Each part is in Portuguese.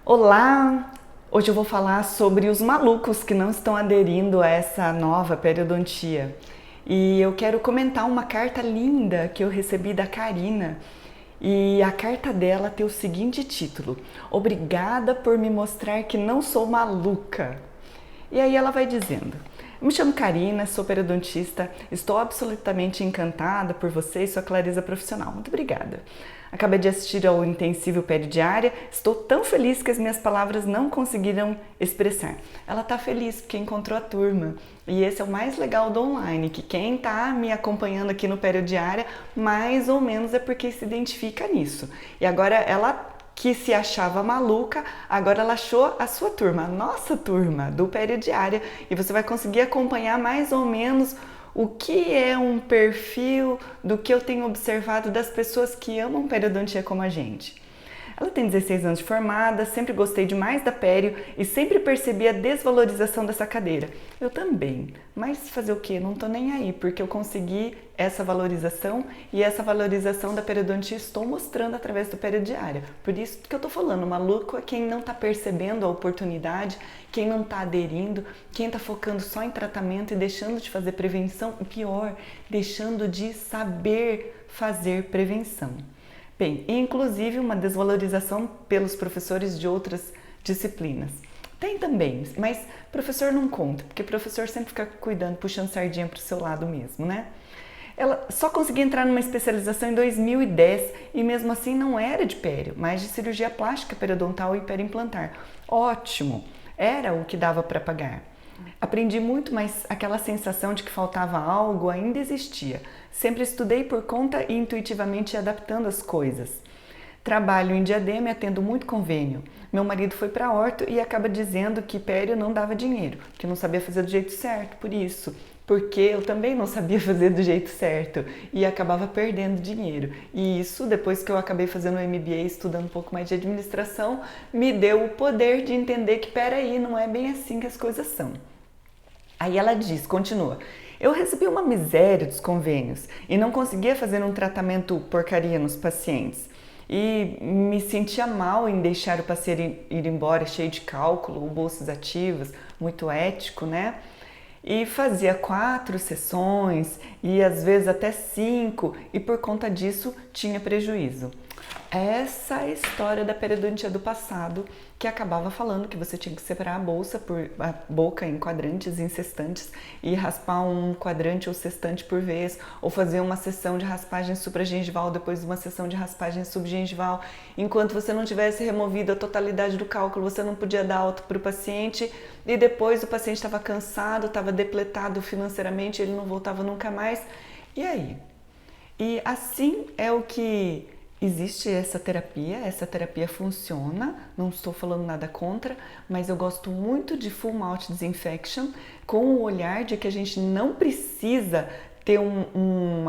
Olá! Hoje eu vou falar sobre os malucos que não estão aderindo a essa nova periodontia. E eu quero comentar uma carta linda que eu recebi da Karina. E a carta dela tem o seguinte título: Obrigada por me mostrar que não sou maluca. E aí ela vai dizendo: eu me chamo Karina, sou periodontista, estou absolutamente encantada por você e sua clareza profissional. Muito obrigada. Acabei de assistir ao intensivo peridiária, estou tão feliz que as minhas palavras não conseguiram expressar. Ela está feliz porque encontrou a turma. E esse é o mais legal do online, que quem está me acompanhando aqui no peridiária, mais ou menos é porque se identifica nisso. E agora ela que se achava maluca, agora ela achou a sua turma, a nossa turma do peridiária, e você vai conseguir acompanhar mais ou menos o que é um perfil do que eu tenho observado das pessoas que amam periodontia como a gente. Ela tem 16 anos de formada, sempre gostei demais da pério e sempre percebi a desvalorização dessa cadeira. Eu também, mas fazer o quê? Não tô nem aí, porque eu consegui essa valorização e essa valorização da periodontia estou mostrando através do periodiária. Por isso que eu tô falando, maluco é quem não tá percebendo a oportunidade, quem não tá aderindo, quem tá focando só em tratamento e deixando de fazer prevenção, e pior, deixando de saber fazer prevenção. Bem, inclusive uma desvalorização pelos professores de outras disciplinas. Tem também, mas professor não conta, porque professor sempre fica cuidando, puxando sardinha para o seu lado mesmo, né? Ela só conseguia entrar numa especialização em 2010 e mesmo assim não era de pério, mas de cirurgia plástica periodontal e periimplantar. Ótimo, era o que dava para pagar. Aprendi muito, mas aquela sensação de que faltava algo ainda existia. Sempre estudei por conta e intuitivamente adaptando as coisas. Trabalho em Diadema e atendo muito convênio. Meu marido foi para orto e acaba dizendo que pério não dava dinheiro, que não sabia fazer do jeito certo, por isso. Porque eu também não sabia fazer do jeito certo e acabava perdendo dinheiro. E isso, depois que eu acabei fazendo o MBA, estudando um pouco mais de administração, me deu o poder de entender que, peraí, não é bem assim que as coisas são. Aí ela diz, continua, eu recebi uma miséria dos convênios e não conseguia fazer um tratamento porcaria nos pacientes. E me sentia mal em deixar o paciente ir embora cheio de cálculo ou bolsas ativas, muito ético, né? E fazia 4 sessões e às vezes até 5 e por conta disso tinha prejuízo. Essa é a história da periodontia do passado, que acabava falando que você tinha que separar a boca em quadrantes incestantes e raspar um quadrante ou sextante por vez, ou fazer uma sessão de raspagem supragengival depois de uma sessão de raspagem subgengival. Enquanto você não tivesse removido a totalidade do cálculo, você não podia dar alta para o paciente e depois o paciente estava cansado, estava depletado financeiramente, ele não voltava nunca mais. E aí? E assim é o que existe essa terapia funciona, não estou falando nada contra, mas eu gosto muito de Full Mouth Disinfection com o olhar de que a gente não precisa ter um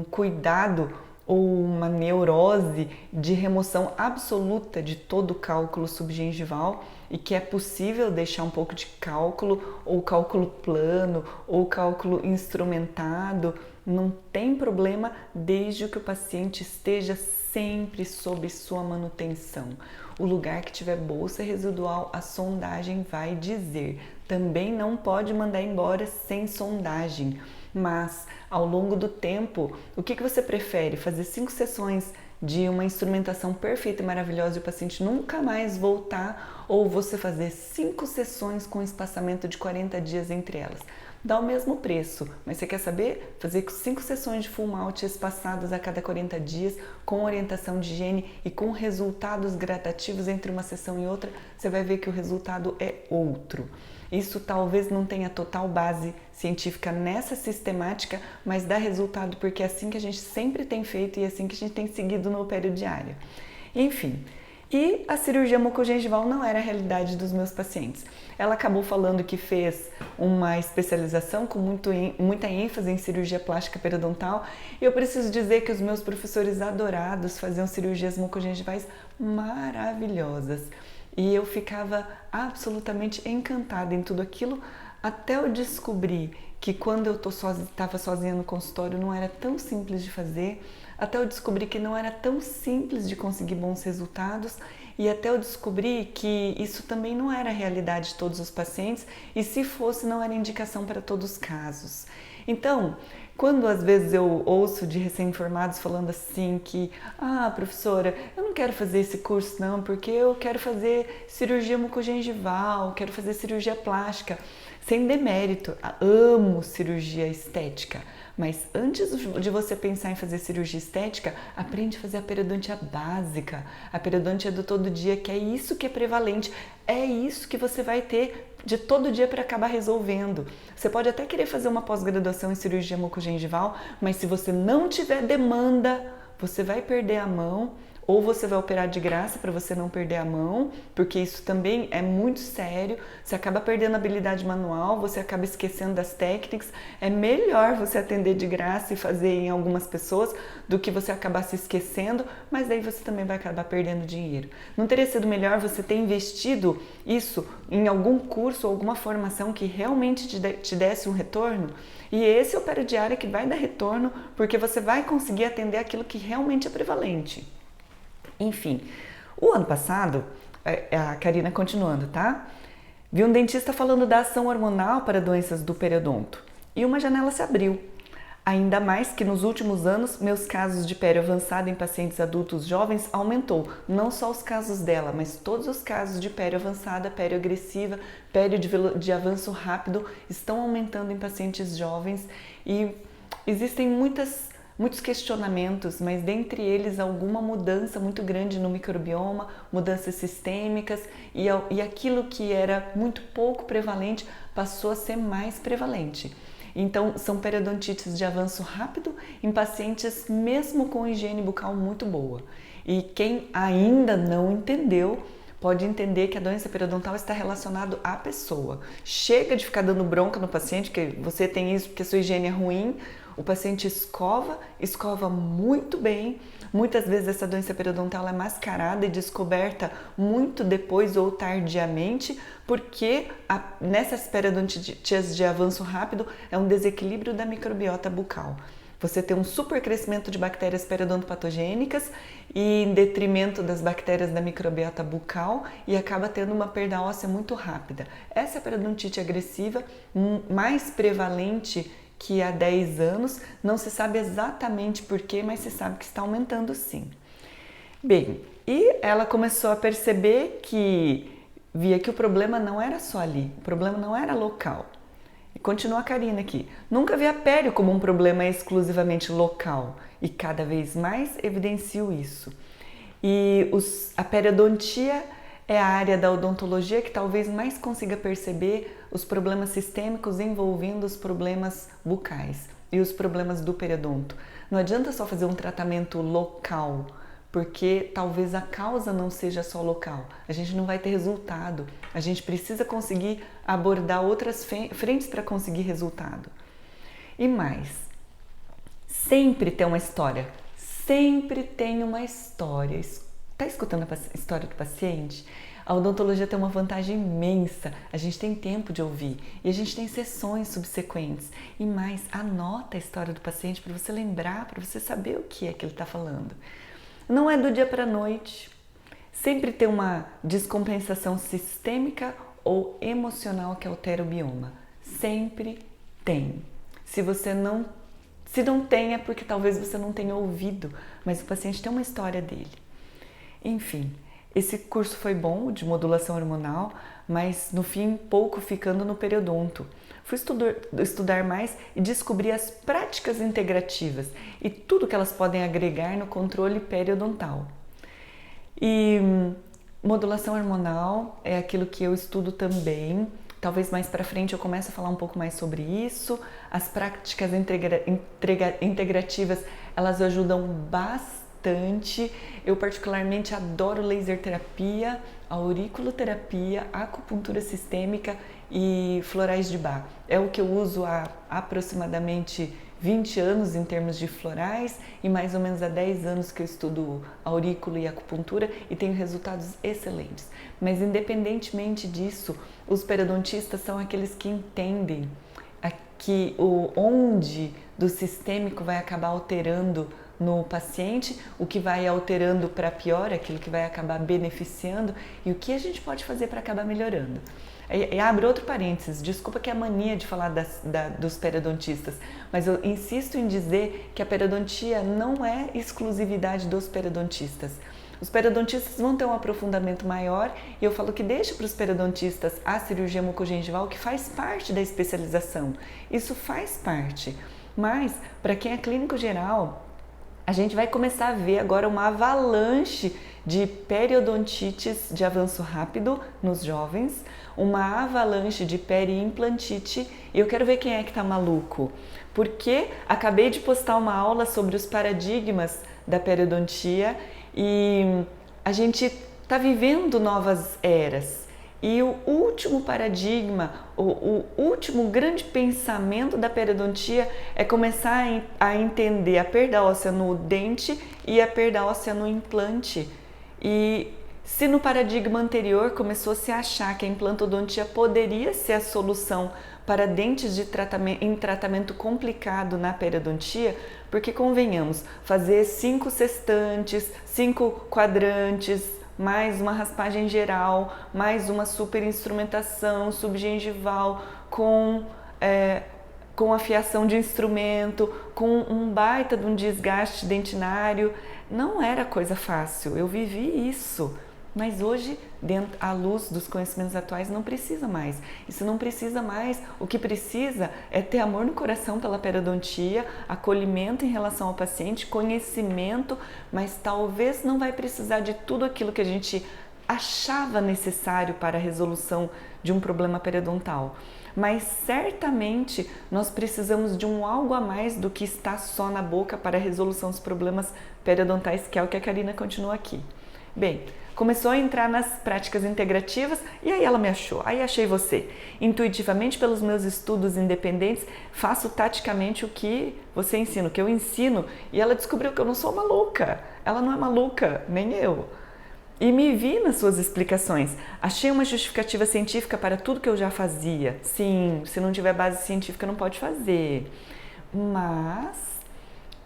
cuidado ou uma neurose de remoção absoluta de todo o cálculo subgengival e que é possível deixar um pouco de cálculo ou cálculo plano ou cálculo instrumentado. Não tem problema desde que o paciente esteja sempre sob sua manutenção. O lugar que tiver bolsa residual, a sondagem vai dizer. Também não pode mandar embora sem sondagem. Mas, ao longo do tempo, o que você prefere? Fazer 5 sessões de uma instrumentação perfeita e maravilhosa e o paciente nunca mais voltar, ou você fazer 5 sessões com espaçamento de 40 dias entre elas? Dá o mesmo preço, mas você quer saber? Fazer 5 sessões de full mouth espaçadas a cada 40 dias, com orientação de higiene e com resultados gradativos entre uma sessão e outra, você vai ver que o resultado é outro. Isso talvez não tenha total base científica nessa sistemática, mas dá resultado porque é assim que a gente sempre tem feito e é assim que a gente tem seguido no periodiário. Enfim, e a cirurgia mucogengival não era a realidade dos meus pacientes. Ela acabou falando que fez uma especialização com muita ênfase em cirurgia plástica periodontal e eu preciso dizer que os meus professores adorados faziam cirurgias mucogengivais maravilhosas. E eu ficava absolutamente encantada em tudo aquilo, até eu descobrir que quando eu estava sozinha no consultório não era tão simples de fazer, até eu descobrir que não era tão simples de conseguir bons resultados E até eu descobri que isso também não era a realidade de todos os pacientes e se fosse não era indicação para todos os casos. Então, quando às vezes eu ouço de recém-formados falando assim que professora, eu não quero fazer esse curso não, porque eu quero fazer cirurgia mucogengival, quero fazer cirurgia plástica, sem demérito, amo cirurgia estética, mas antes de você pensar em fazer cirurgia estética, aprende a fazer a periodontia básica, a periodontia do todo dia, que é isso que é prevalente, é isso que você vai ter de todo dia para acabar resolvendo. Você pode até querer fazer uma pós-graduação em cirurgia mucogengival, mas se você não tiver demanda, você vai perder a mão, ou você vai operar de graça para você não perder a mão, porque isso também é muito sério, você acaba perdendo a habilidade manual, você acaba esquecendo das técnicas, é melhor você atender de graça e fazer em algumas pessoas do que você acabar se esquecendo, mas daí você também vai acabar perdendo dinheiro. Não teria sido melhor você ter investido isso em algum curso ou alguma formação que realmente te desse um retorno? E esse é o periodiário que vai dar retorno, porque você vai conseguir atender aquilo que realmente é prevalente. Enfim, o ano passado, a Karina continuando, tá? Vi um dentista falando da ação hormonal para doenças do periodonto e uma janela se abriu. Ainda mais que nos últimos anos, meus casos de pério avançado em pacientes adultos jovens aumentou. Não só os casos dela, mas todos os casos de pério avançada, pério agressiva, pério de avanço rápido estão aumentando em pacientes jovens e existem muitos questionamentos, mas dentre eles alguma mudança muito grande no microbioma, mudanças sistêmicas e aquilo que era muito pouco prevalente passou a ser mais prevalente. Então, são periodontites de avanço rápido em pacientes mesmo com higiene bucal muito boa. E quem ainda não entendeu, pode entender que a doença periodontal está relacionada à pessoa. Chega de ficar dando bronca no paciente, que você tem isso porque a sua higiene é ruim. O paciente escova muito bem. Muitas vezes essa doença periodontal é mascarada e descoberta muito depois ou tardiamente, porque nessas periodontites de avanço rápido é um desequilíbrio da microbiota bucal. Você tem um supercrescimento de bactérias periodontopatogênicas e em detrimento das bactérias da microbiota bucal e acaba tendo uma perda óssea muito rápida. Essa é a periodontite agressiva mais prevalente que há 10 anos, não se sabe exatamente porquê, mas se sabe que está aumentando sim. Bem, e ela começou a perceber via que o problema não era só ali, o problema não era local. E continua a Karina aqui. Nunca vi a pério como um problema exclusivamente local e cada vez mais evidencio isso. E a periodontia é a área da odontologia que talvez mais consiga perceber os problemas sistêmicos envolvendo os problemas bucais e os problemas do periodonto. Não adianta só fazer um tratamento local, porque talvez a causa não seja só local. A gente não vai ter resultado. A gente precisa conseguir abordar outras frentes para conseguir resultado. E mais, sempre tem uma história. Sempre tem uma história. Está escutando a história do paciente? A odontologia tem uma vantagem imensa, a gente tem tempo de ouvir e a gente tem sessões subsequentes. E mais, anota a história do paciente para você lembrar, para você saber o que é que ele está falando. Não é do dia para a noite, sempre tem uma descompensação sistêmica ou emocional que altera o bioma. Sempre tem. Se não tem é porque talvez você não tenha ouvido, mas o paciente tem uma história dele. Enfim, esse curso foi bom, de modulação hormonal, mas no fim pouco ficando no periodonto. Fui estudar mais e descobri as práticas integrativas e tudo que elas podem agregar no controle periodontal. E modulação hormonal é aquilo que eu estudo também. Talvez mais para frente eu comece a falar um pouco mais sobre isso. As práticas integrativas, elas ajudam bastante. Eu particularmente adoro laser terapia, auriculoterapia, acupuntura sistêmica e florais de Bach. É o que eu uso há aproximadamente 20 anos em termos de florais e mais ou menos há 10 anos que eu estudo aurículo e acupuntura e tenho resultados excelentes. Mas independentemente disso, os periodontistas são aqueles que entendem onde do sistêmico vai acabar alterando no paciente, o que vai alterando para pior, aquilo que vai acabar beneficiando e o que a gente pode fazer para acabar melhorando. E abre outro parênteses, desculpa que é a mania de falar dos periodontistas, mas eu insisto em dizer que a periodontia não é exclusividade dos periodontistas. Os periodontistas vão ter um aprofundamento maior e eu falo que deixa para os periodontistas a cirurgia mucogengival, que faz parte da especialização. Isso faz parte, mas para quem é clínico geral, a gente vai começar a ver agora uma avalanche de periodontites de avanço rápido nos jovens, uma avalanche de periimplantite, e eu quero ver quem é que tá maluco, porque acabei de postar uma aula sobre os paradigmas da periodontia e a gente está vivendo novas eras. E o último paradigma, o último grande pensamento da periodontia é começar a entender a perda óssea no dente e a perda óssea no implante. E se no paradigma anterior começou a se achar que a implantodontia poderia ser a solução para dentes em tratamento complicado na periodontia, porque convenhamos, fazer 5 sextantes, 5 quadrantes, mais uma raspagem geral, mais uma super instrumentação subgengival com afiação de instrumento, com um baita de um desgaste dentinário, não era coisa fácil, eu vivi isso. Mas hoje, à luz dos conhecimentos atuais, não precisa mais. E se não precisa mais, o que precisa é ter amor no coração pela periodontia, acolhimento em relação ao paciente, conhecimento, mas talvez não vai precisar de tudo aquilo que a gente achava necessário para a resolução de um problema periodontal. Mas certamente nós precisamos de um algo a mais do que está só na boca para a resolução dos problemas periodontais, que é o que a Karina continua aqui. Bem, começou a entrar nas práticas integrativas e aí ela me achou, aí achei você. Intuitivamente, pelos meus estudos independentes, faço taticamente o que você ensina, o que eu ensino, e ela descobriu que eu não sou maluca, ela não é maluca, nem eu. E me vi nas suas explicações, achei uma justificativa científica para tudo que eu já fazia. Sim, se não tiver base científica não pode fazer, mas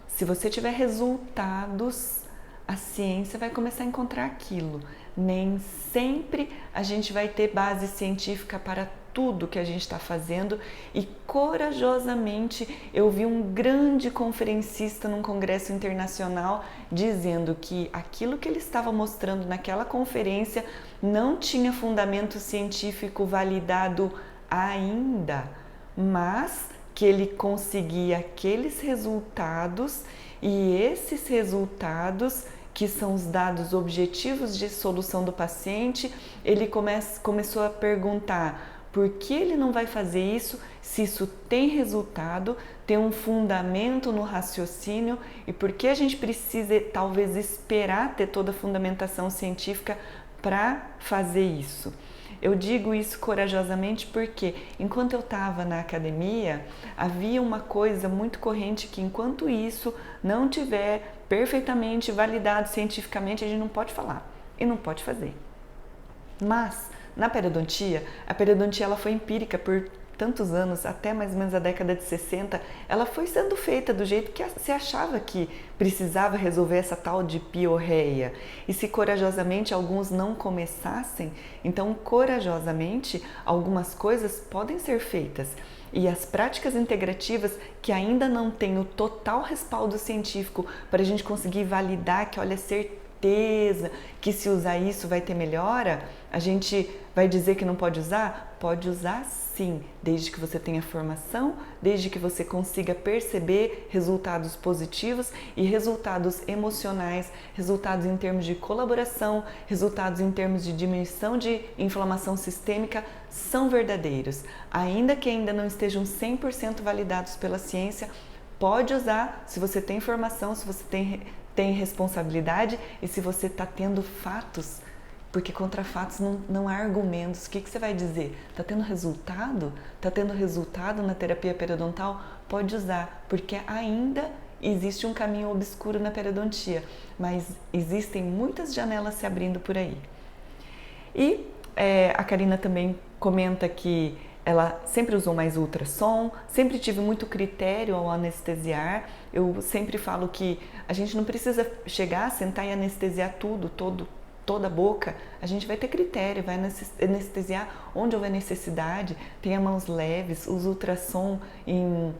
se você tiver resultados, a ciência vai começar a encontrar aquilo. Nem sempre a gente vai ter base científica para tudo que a gente está fazendo e corajosamente eu vi um grande conferencista num congresso internacional dizendo que aquilo que ele estava mostrando naquela conferência não tinha fundamento científico validado ainda, mas que ele conseguia aqueles resultados e esses resultados, que são os dados objetivos de solução do paciente, ele começou a perguntar por que ele não vai fazer isso, se isso tem resultado, tem um fundamento no raciocínio e por que a gente precisa talvez esperar ter toda a fundamentação científica para fazer isso. Eu digo isso corajosamente porque enquanto eu estava na academia, havia uma coisa muito corrente que enquanto isso não tiver perfeitamente validado cientificamente, a gente não pode falar e não pode fazer. Mas na periodontia, a periodontia ela foi empírica por tantos anos, até mais ou menos a década de 60, ela foi sendo feita do jeito que se achava que precisava resolver essa tal de piorreia. E se corajosamente alguns não começassem, então corajosamente algumas coisas podem ser feitas. E as práticas integrativas que ainda não têm o total respaldo científico para a gente conseguir validar que, olha, certeza que se usar isso vai ter melhora, a gente vai dizer que não pode usar? Pode usar sim, desde que você tenha formação, desde que você consiga perceber resultados positivos e resultados emocionais, resultados em termos de colaboração, resultados em termos de diminuição de inflamação sistêmica são verdadeiros. Ainda que ainda não estejam 100% validados pela ciência, pode usar se você tem formação, se você tem responsabilidade e se você está tendo fatos, porque contra fatos não há argumentos. O que você vai dizer? Está tendo resultado? Está tendo resultado na terapia periodontal? Pode usar, porque ainda existe um caminho obscuro na periodontia, mas existem muitas janelas se abrindo por aí. E a Karina também comenta que ela sempre usou mais ultrassom, sempre tive muito critério ao anestesiar. Eu sempre falo que a gente não precisa chegar, sentar e anestesiar toda a boca. A gente vai ter critério, vai anestesiar onde houver necessidade, tenha mãos leves, usa ultrassom em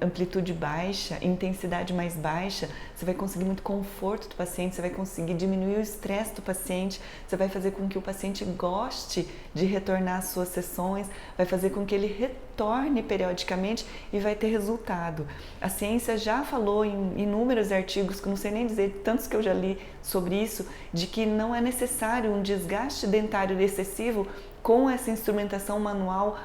amplitude baixa, intensidade mais baixa, você vai conseguir muito conforto do paciente, você vai conseguir diminuir o estresse do paciente, você vai fazer com que o paciente goste de retornar às suas sessões, vai fazer com que ele retorne periodicamente e vai ter resultado. A ciência já falou em inúmeros artigos, que não sei nem dizer, tantos que eu já li sobre isso, de que não é necessário um desgaste dentário excessivo com essa instrumentação manual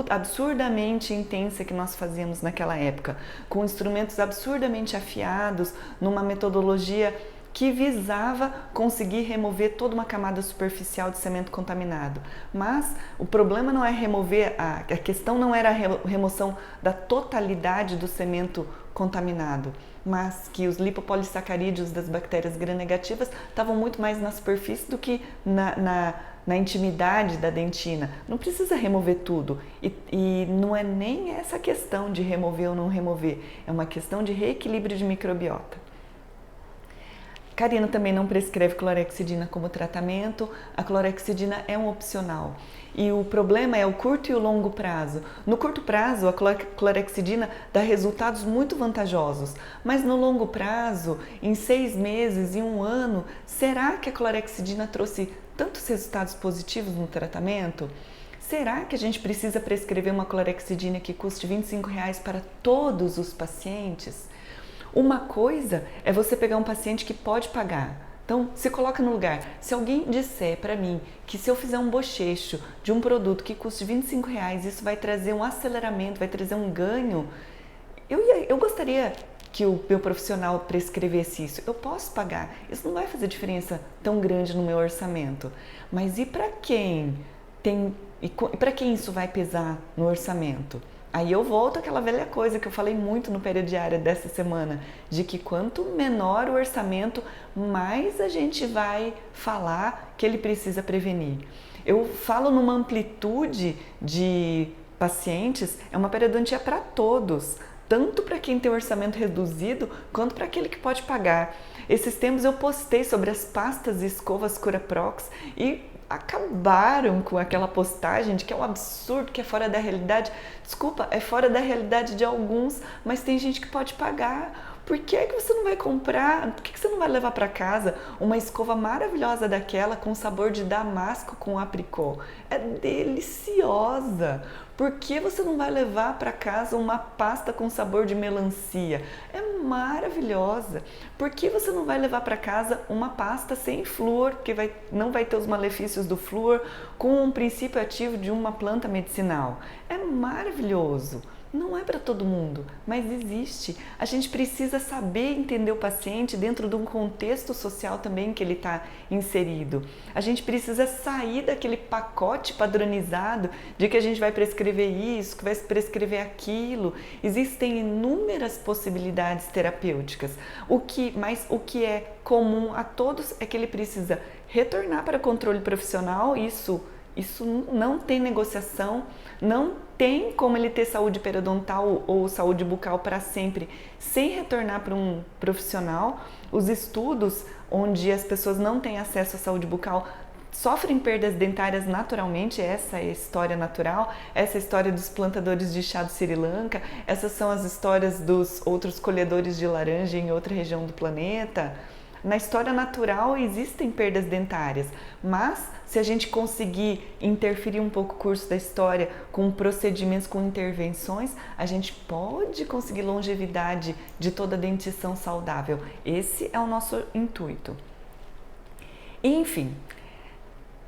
absurdamente intensa que nós fazíamos naquela época, com instrumentos absurdamente afiados, numa metodologia que visava conseguir remover toda uma camada superficial de cimento contaminado. Mas o problema não é remover, a questão não era a remoção da totalidade do cimento contaminado, mas que os lipopolissacarídeos das bactérias gram-negativas estavam muito mais na superfície do que na intimidade da dentina. Não precisa remover tudo. E não é nem essa questão de remover ou não remover, é uma questão de reequilíbrio de microbiota. Karina também não prescreve clorexidina como tratamento. A clorexidina é um opcional. E o problema é o curto e o longo prazo. No curto prazo, a clorexidina dá resultados muito vantajosos, mas no longo prazo, em 6 meses, em 1 ano, será que a clorexidina trouxe tantos resultados positivos no tratamento? Será que a gente precisa prescrever uma clorexidina que custe R$25 para todos os pacientes? Uma coisa é você pegar um paciente que pode pagar. Então, se coloca no lugar. Se alguém disser para mim que se eu fizer um bochecho de um produto que custe R$25, isso vai trazer um aceleramento, vai trazer um ganho, eu gostaria que o meu profissional prescrevesse isso. Eu posso pagar. Isso não vai fazer diferença tão grande no meu orçamento. Mas e para quem tem, e para quem isso vai pesar no orçamento? Aí eu volto àquela velha coisa que eu falei muito no Periodiária dessa semana, de que quanto menor o orçamento, mais a gente vai falar que ele precisa prevenir. Eu falo numa amplitude de pacientes, é uma periodontia para todos, tanto para quem tem orçamento reduzido, quanto para aquele que pode pagar. Esses tempos eu postei sobre as pastas e escovas Curaprox e acabaram com aquela postagem de que é um absurdo, que é fora da realidade. Desculpa, é fora da realidade de alguns, mas tem gente que pode pagar. Por que você não vai comprar? Por que você não vai levar para casa uma escova maravilhosa daquela com sabor de damasco com apricot? É deliciosa! Por que você não vai levar para casa uma pasta com sabor de melancia? É maravilhosa! Por que você não vai levar para casa uma pasta sem flúor, que não vai ter os malefícios do flúor, com um princípio ativo de uma planta medicinal? É maravilhoso! Não é para todo mundo, mas existe. A gente precisa saber entender o paciente dentro de um contexto social também que ele está inserido. A gente precisa sair daquele pacote padronizado de que a gente vai prescrever isso, que vai prescrever aquilo. Existem inúmeras possibilidades terapêuticas. O que é comum a todos é que ele precisa retornar para controle profissional, isso não tem negociação, não tem como ele ter saúde periodontal ou saúde bucal para sempre sem retornar para um profissional. Os estudos onde as pessoas não têm acesso à saúde bucal sofrem perdas dentárias naturalmente, essa é a história natural, essa é a história dos plantadores de chá do Sri Lanka, essas são as histórias dos outros colhedores de laranja em outra região do planeta. Na história natural existem perdas dentárias, mas se a gente conseguir interferir um pouco o curso da história com procedimentos, com intervenções, a gente pode conseguir longevidade de toda a dentição saudável. Esse é o nosso intuito. Enfim,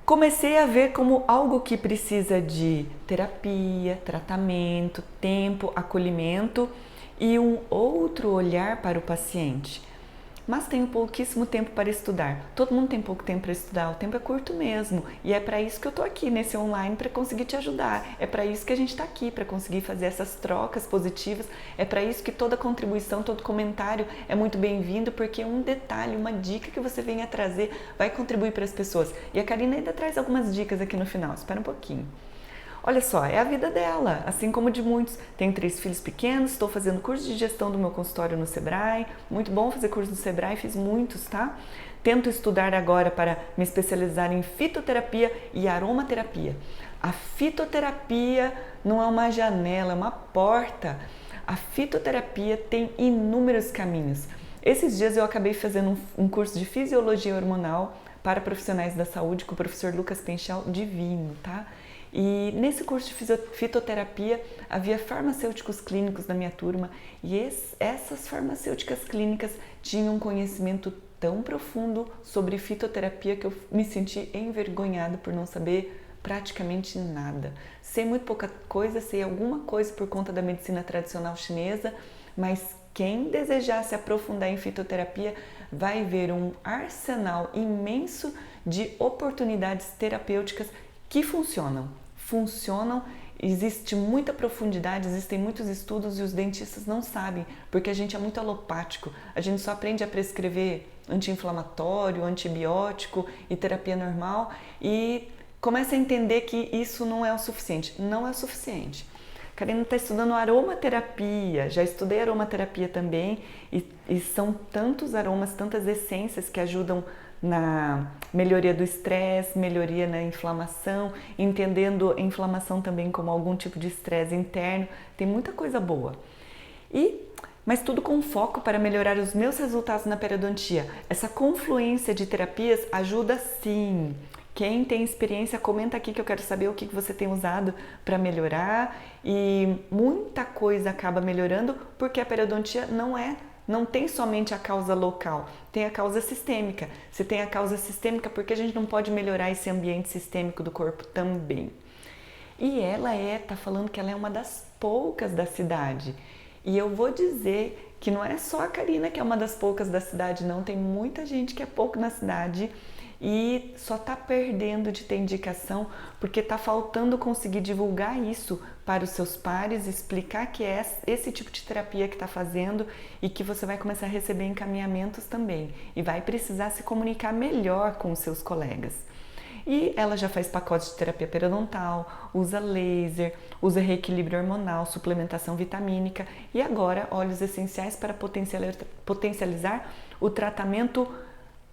comecei a ver como algo que precisa de terapia, tratamento, tempo, acolhimento e um outro olhar para o paciente. Mas tenho pouquíssimo tempo para estudar. Todo mundo tem pouco tempo para estudar, o tempo é curto mesmo. E é para isso que eu estou aqui nesse online, para conseguir te ajudar. É para isso que a gente está aqui, para conseguir fazer essas trocas positivas. É para isso que toda contribuição, todo comentário é muito bem-vindo, porque um detalhe, uma dica que você venha trazer vai contribuir para as pessoas. E a Karina ainda traz algumas dicas aqui no final, espera um pouquinho. Olha só, é a vida dela, assim como de muitos. Tenho 3 filhos pequenos, estou fazendo curso de gestão do meu consultório no Sebrae. Muito bom fazer curso no Sebrae, fiz muitos, tá? Tento estudar agora para me especializar em fitoterapia e aromaterapia. A fitoterapia não é uma janela, é uma porta. A fitoterapia tem inúmeros caminhos. Esses dias eu acabei fazendo um curso de fisiologia hormonal para profissionais da saúde com o professor Lucas Penchal, divino, tá? E nesse curso de fitoterapia havia farmacêuticos clínicos da minha turma e essas farmacêuticas clínicas tinham um conhecimento tão profundo sobre fitoterapia que eu me senti envergonhada por não saber praticamente nada. Sei muito pouca coisa, sei alguma coisa por conta da medicina tradicional chinesa, mas quem desejar se aprofundar em fitoterapia vai ver um arsenal imenso de oportunidades terapêuticas que funcionam. Existe muita profundidade, existem muitos estudos e os dentistas não sabem, porque a gente é muito alopático, a gente só aprende a prescrever anti-inflamatório, antibiótico e terapia normal e começa a entender que isso não é o suficiente. Não é o suficiente. Karina está estudando aromaterapia, já estudei aromaterapia também e são tantos aromas, tantas essências que ajudam na melhoria do estresse, melhoria na inflamação, entendendo a inflamação também como algum tipo de estresse interno, tem muita coisa boa. Mas tudo com foco para melhorar os meus resultados na periodontia. Essa confluência de terapias ajuda sim. Quem tem experiência, comenta aqui que eu quero saber o que você tem usado para melhorar e muita coisa acaba melhorando porque a periodontia não tem somente a causa local, tem a causa sistêmica. Se tem a causa sistêmica, por que a gente não pode melhorar esse ambiente sistêmico do corpo também? E tá falando que ela é uma das poucas da cidade. E eu vou dizer que não é só a Karina que é uma das poucas da cidade, não. Tem muita gente que é pouco na cidade e só está perdendo de ter indicação porque está faltando conseguir divulgar isso para os seus pares, explicar que é esse tipo de terapia que está fazendo e que você vai começar a receber encaminhamentos também e vai precisar se comunicar melhor com os seus colegas. E ela já faz pacotes de terapia periodontal, usa laser, usa reequilíbrio hormonal, suplementação vitamínica e agora óleos essenciais para potencializar o tratamento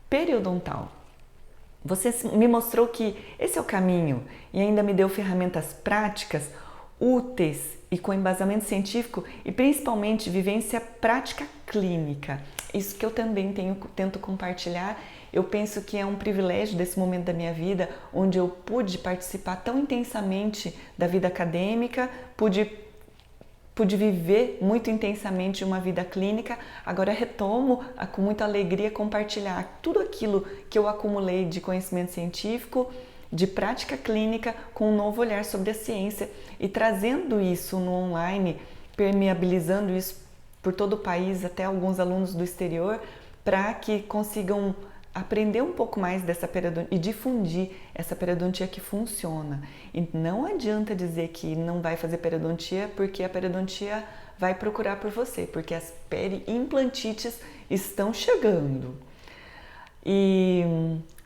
periodontal. Você me mostrou que esse é o caminho e ainda me deu ferramentas práticas, úteis e com embasamento científico e principalmente vivência prática clínica. Isso que eu também tento compartilhar. Eu penso que é um privilégio desse momento da minha vida, onde eu pude participar tão intensamente da vida acadêmica, pude viver muito intensamente uma vida clínica, agora retomo com muita alegria compartilhar tudo aquilo que eu acumulei de conhecimento científico, de prática clínica, com um novo olhar sobre a ciência e trazendo isso no online, permeabilizando isso por todo o país, até alguns alunos do exterior, para que consigam aprender um pouco mais dessa periodontia e difundir essa periodontia que funciona. E não adianta dizer que não vai fazer periodontia porque a periodontia vai procurar por você, porque as periimplantites estão chegando. E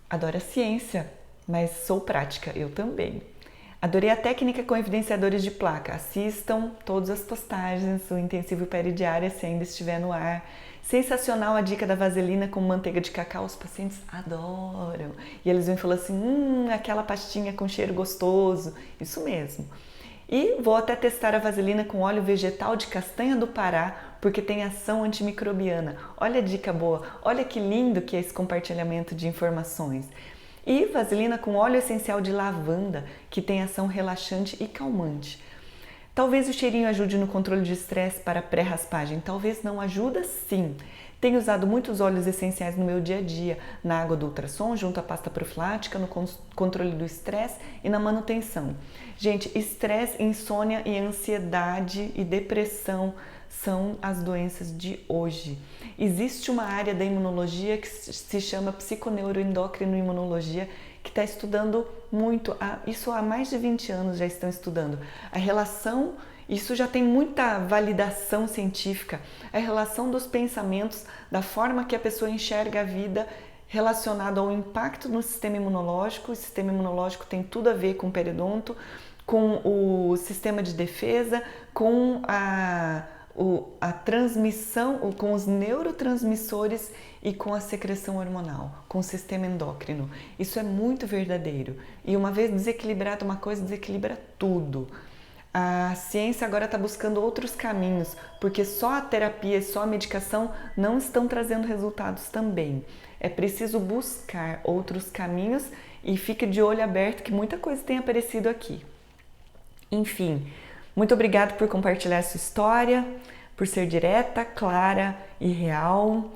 adoro a ciência, mas sou prática, eu também. Adorei a técnica com evidenciadores de placa. Assistam todas as postagens, o intensivo peridiária se ainda estiver no ar. Sensacional a dica da vaselina com manteiga de cacau, os pacientes adoram. E eles vêm falando assim, aquela pastinha com cheiro gostoso, isso mesmo. E vou até testar a vaselina com óleo vegetal de castanha do Pará, porque tem ação antimicrobiana. Olha a dica boa, olha que lindo que é esse compartilhamento de informações. E vaselina com óleo essencial de lavanda, que tem ação relaxante e calmante. Talvez o cheirinho ajude no controle de estresse para pré-raspagem, talvez não, ajuda sim. Tenho usado muitos óleos essenciais no meu dia a dia, na água do ultrassom, junto à pasta profilática, no controle do estresse e na manutenção. Gente, estresse, insônia e ansiedade e depressão são as doenças de hoje. Existe uma área da imunologia que se chama psiconeuroendocrinoimunologia, que está estudando muito, isso há mais de 20 anos já estão estudando, a relação, isso já tem muita validação científica, a relação dos pensamentos, da forma que a pessoa enxerga a vida relacionado ao impacto no sistema imunológico. O sistema imunológico tem tudo a ver com o periodonto, com o sistema de defesa, com a transmissão, com os neurotransmissores e com a secreção hormonal, com o sistema endócrino. Isso é muito verdadeiro. E uma vez desequilibrada uma coisa, desequilibra tudo. A ciência agora está buscando outros caminhos, porque só a terapia e só a medicação não estão trazendo resultados também. É preciso buscar outros caminhos e fique de olho aberto que muita coisa tem aparecido aqui. Enfim, muito obrigada por compartilhar sua história, por ser direta, clara e real.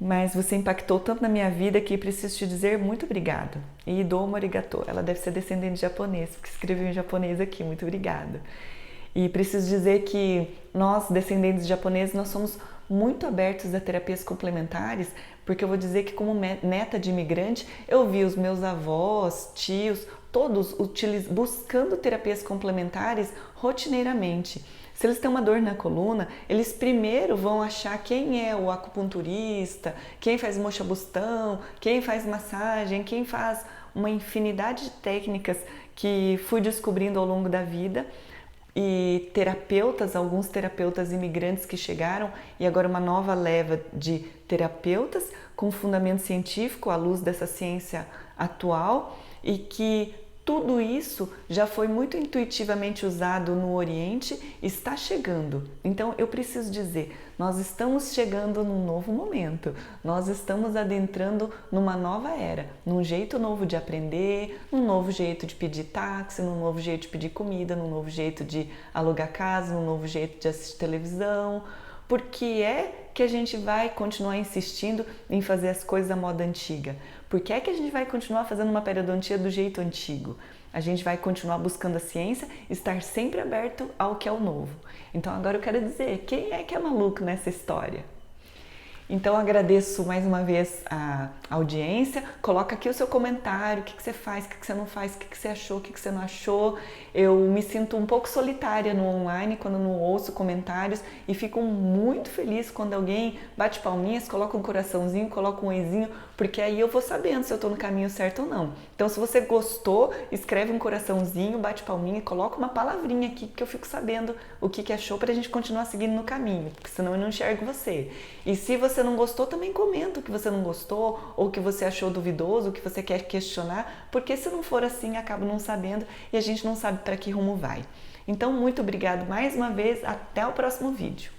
Mas você impactou tanto na minha vida que preciso te dizer muito obrigado. E domo arigato. Ela deve ser descendente de japonês, porque escreveu em japonês aqui. Muito obrigada. E preciso dizer que nós, descendentes de japoneses, nós somos muito abertos a terapias complementares, porque eu vou dizer que como neta de imigrante, eu vi os meus avós, tios, todos buscando terapias complementares rotineiramente. Se eles têm uma dor na coluna, eles primeiro vão achar quem é o acupunturista, quem faz mocha-bustão, quem faz massagem, quem faz uma infinidade de técnicas que fui descobrindo ao longo da vida. E terapeutas, alguns terapeutas imigrantes que chegaram e agora uma nova leva de terapeutas com fundamento científico à luz dessa ciência atual e que tudo isso já foi muito intuitivamente usado no Oriente, está chegando. Então eu preciso dizer, nós estamos chegando num novo momento, nós estamos adentrando numa nova era, num jeito novo de aprender, num novo jeito de pedir táxi, num novo jeito de pedir comida, num novo jeito de alugar casa, num novo jeito de assistir televisão. Por que é que a gente vai continuar insistindo em fazer as coisas da moda antiga? Por que é que a gente vai continuar fazendo uma periodontia do jeito antigo? A gente vai continuar buscando a ciência, estar sempre aberto ao que é o novo. Então agora eu quero dizer, quem é que é maluco nessa história? Então agradeço mais uma vez a audiência, coloca aqui o seu comentário, o que você faz, o que você não faz, o que você achou, o que você não achou. Eu me sinto um pouco solitária no online quando não ouço comentários e fico muito feliz quando alguém bate palminhas, coloca um coraçãozinho, coloca um oizinho, porque aí eu vou sabendo se eu estou no caminho certo ou não. Então se você gostou, escreve um coraçãozinho, bate palminha, coloca uma palavrinha aqui que eu fico sabendo o que achou para a gente continuar seguindo no caminho, porque senão eu não enxergo você. E se você não gostou, também comenta o que você não gostou, ou o que você achou duvidoso, o que você quer questionar, porque se não for assim, acabo não sabendo e a gente não sabe para que rumo vai. Então, muito obrigado mais uma vez, até o próximo vídeo.